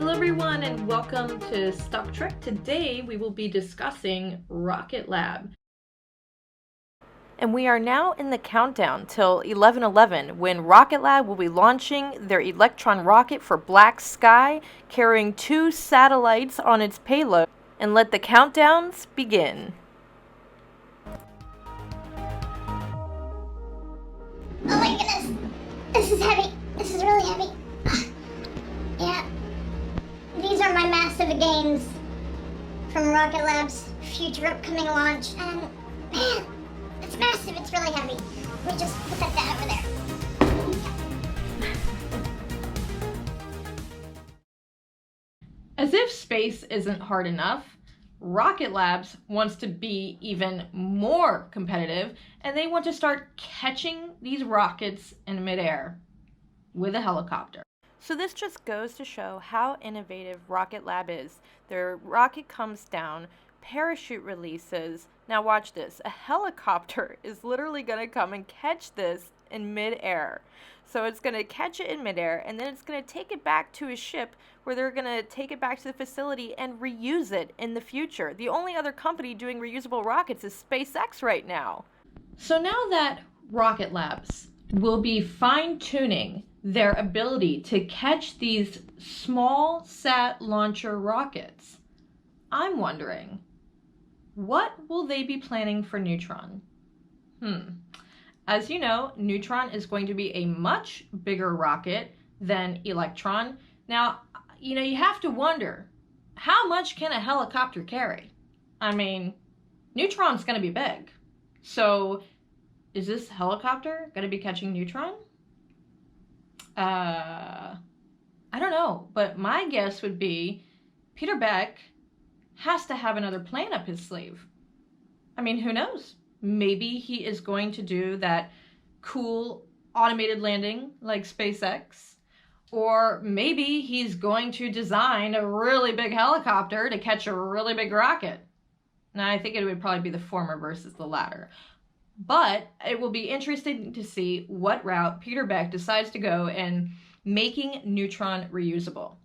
Hello everyone and welcome to Stock Trek. Today we will be discussing Rocket Lab. And we are now in the countdown till 11/11 when Rocket Lab will be launching their Electron rocket for Black Sky, carrying 2 satellites on its payload. And let the countdowns begin. Oh my goodness! This is heavy. This is really heavy. Yeah. These are my massive gains from Rocket Lab's future upcoming launch. And man, it's massive. It's really heavy. Let me just put that down over there. As if space isn't hard enough, Rocket Labs wants to be even more competitive, and they want to start catching these rockets in midair with a helicopter. So this just goes to show how innovative Rocket Lab is. Their rocket comes down, parachute releases. Now watch this. A helicopter is literally going to come and catch this in midair. So it's going to catch it in midair, and then it's going to take it back to a ship where they're going to take it back to the facility and reuse it in the future. The only other company doing reusable rockets is SpaceX right now. So now that Rocket Labs will be fine-tuning their ability to catch these small sat launcher rockets, I'm wondering, what will they be planning for Neutron? As you know, Neutron is going to be a much bigger rocket than Electron. Now, you have to wonder, how much can a helicopter carry? I mean, Neutron's going to be big. So, is this helicopter going to be catching Neutron? I don't know, but my guess would be Peter Beck has to have another plan up his sleeve. I mean, who knows? Maybe he is going to do that cool automated landing like SpaceX, or maybe he's going to design a really big helicopter to catch a really big rocket. Now, I think it would probably be the former versus the latter. But it will be interesting to see what route Peter Beck decides to go in making Neutron reusable.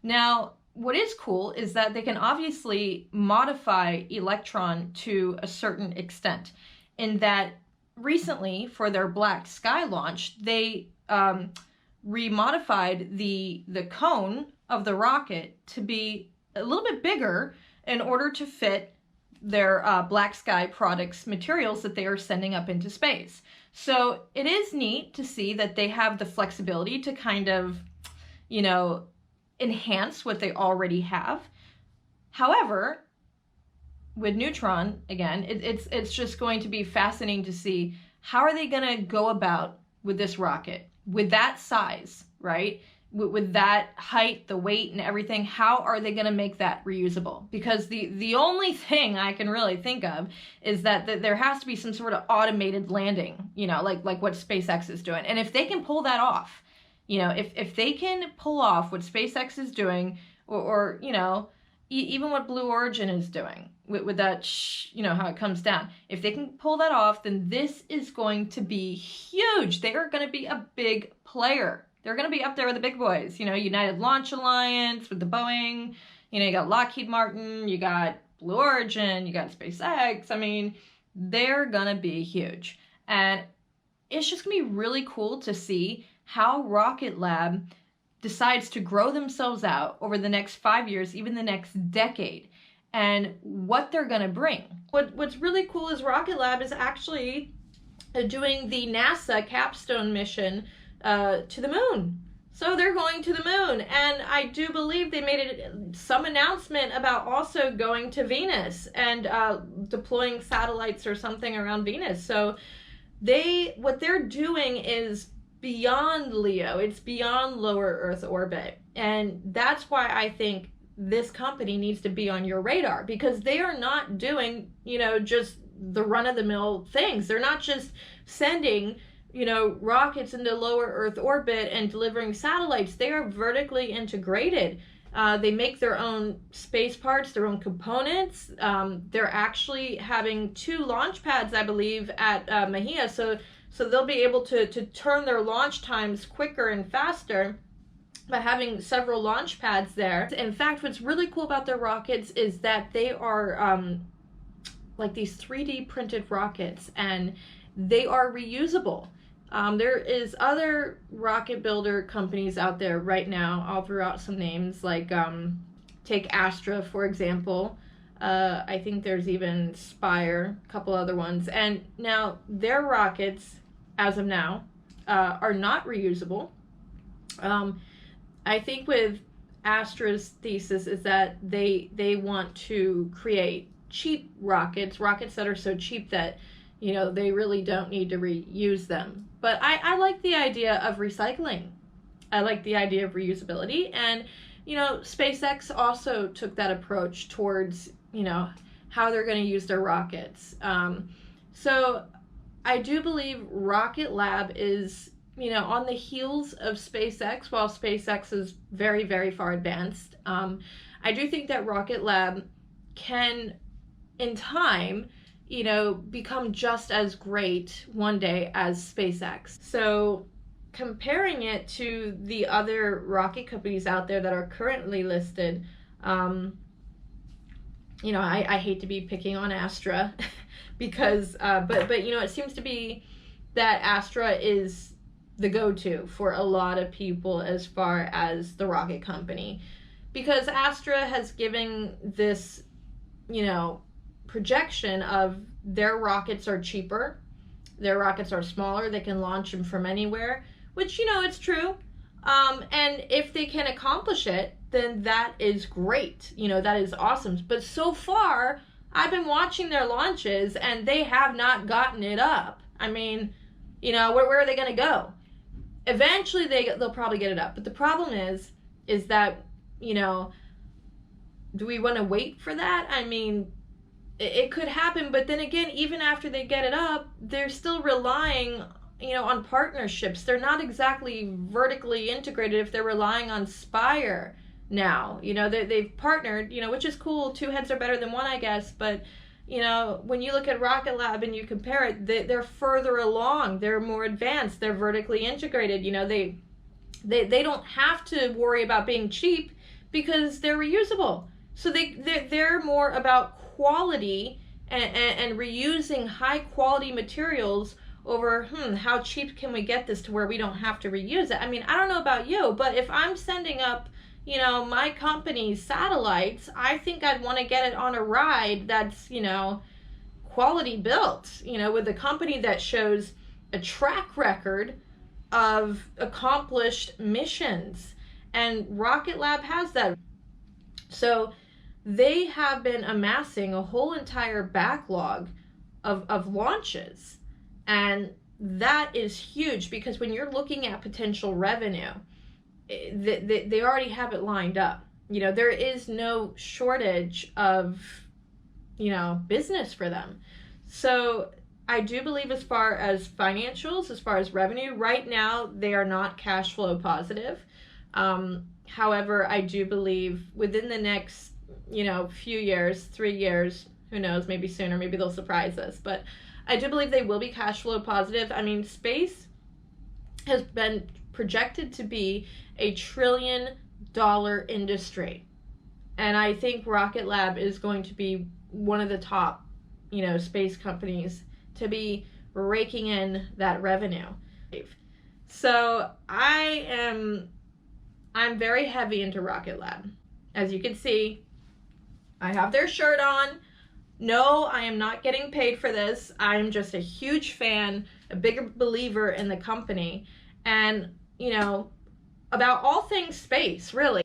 Now, what is cool is that they can obviously modify Electron to a certain extent, in that recently for their Black Sky launch, they remodified the cone of the rocket to be a little bit bigger in order to fit their Black Sky products materials that they are sending up into space. So it is neat to see that they have the flexibility to kind of, enhance what they already have. However, with Neutron, again, it's just going to be fascinating to see how are they going to go about with this rocket, with that size, right? With that height, the weight, and everything. How are they going to make that reusable? Because the only thing I can really think of is that there has to be some sort of automated landing, like what SpaceX is doing. And if they can pull that off, if they can pull off what SpaceX is doing, or even what Blue Origin is doing with that, how it comes down. If they can pull that off, then this is going to be huge. They are going to be a big player. They're going to be up there with the big boys, United Launch Alliance with the Boeing, you got Lockheed Martin, you got Blue Origin, you got SpaceX. I mean, they're going to be huge. And it's just going to be really cool to see how Rocket Lab decides to grow themselves out over the next 5 years, even the next decade, and what they're going to bring. What's really cool is Rocket Lab is actually doing the NASA capstone mission to the moon. So they're going to the moon, and I do believe they made some announcement about also going to Venus and deploying satellites or something around Venus. So what they're doing is beyond LEO. It's beyond lower Earth orbit, and that's why I think this company needs to be on your radar, because they are not doing just the run-of-the-mill things. They're not just sending rockets into lower Earth orbit and delivering satellites. They are vertically integrated. They make their own space parts, their own components. They're actually having 2 launch pads, I believe, at Mahia, so they'll be able to turn their launch times quicker and faster. by having several launch pads there. In fact, what's really cool about their rockets is that they are like these 3D printed rockets, and they are reusable. There is other rocket builder companies out there right now. I'll throw out some names, like take Astra, for example. I think there's even Spire, a couple other ones. And now their rockets, as of now, are not reusable. I think with Astra's thesis is that they want to create cheap rockets that are so cheap that, you know, they really don't need to reuse them. But I like the idea of recycling. I like the idea of reusability. And, you know, SpaceX also took that approach towards, you know, how they're going to use their rockets. So I do believe Rocket Lab is, you know, on the heels of SpaceX. While SpaceX is very, very far advanced, I do think that Rocket Lab can, in time, you know, become just as great one day as SpaceX. So comparing it to the other rocket companies out there that are currently listed, you know, I hate to be picking on Astra because, but you know, it seems to be that Astra is the go-to for a lot of people as far as the rocket company, because Astra has given this, you know, projection of their rockets are cheaper, their rockets are smaller, they can launch them from anywhere, which, you know, it's true. And if they can accomplish it, then that is great. You know, that is awesome. But so far, I've been watching their launches and they have not gotten it up. I mean, you know, where are they going to go? Eventually they'll probably get it up. But the problem is that, you know, do we want to wait for that? I mean, it could happen, but then again, even after they get it up, they're still relying, you know, on partnerships. They're not exactly vertically integrated if they're relying on Spire now. You know, they've partnered, you know, which is cool. Two heads are better than one, I guess. But, you know, when you look at Rocket Lab and you compare it, they're further along. They're more advanced. They're vertically integrated. You know, they don't have to worry about being cheap because they're reusable. So they're more about quality and reusing high quality materials over how cheap can we get this to where we don't have to reuse it. I mean, I don't know about you, but if I'm sending up, you know, my company's satellites, I think I'd want to get it on a ride that's, you know, quality built, you know, with a company that shows a track record of accomplished missions. And Rocket Lab has that. So they have been amassing a whole entire backlog of launches. And that is huge because when you're looking at potential revenue, they already have it lined up. You know, there is no shortage of, you know, business for them. So I do believe as far as financials, as far as revenue, right now they are not cash flow positive. However, I do believe within the next, you know, few years, 3 years, who knows, maybe sooner, maybe they'll surprise us, but I do believe they will be cash flow positive. I mean, space has been projected to be $1 trillion industry. And I think Rocket Lab is going to be one of the top, you know, space companies to be raking in that revenue. So I'm very heavy into Rocket Lab. As you can see, I have their shirt on. No, I am not getting paid for this. I'm just a huge fan, a bigger believer in the company, and, you know, about all things space, really.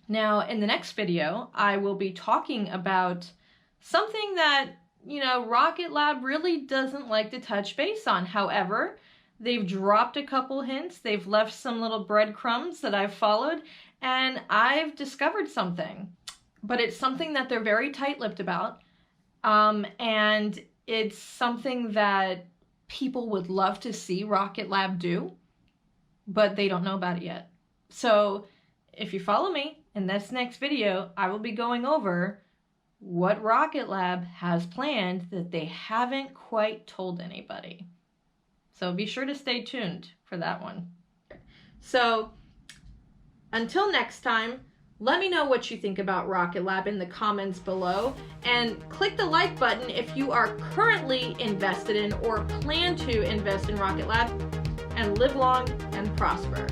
Now, in the next video, I will be talking about something that, you know, Rocket Lab really doesn't like to touch base on. However, they've dropped a couple hints. They've left some little breadcrumbs that I've followed, and I've discovered something. But it's something that they're very tight-lipped about. And it's something that people would love to see Rocket Lab do, but they don't know about it yet. So if you follow me in this next video, I will be going over what Rocket Lab has planned that they haven't quite told anybody. So be sure to stay tuned for that one. So Until next time, let me know what you think about Rocket Lab in the comments below, and click the like button if you are currently invested in or plan to invest in Rocket Lab, and live long and prosper.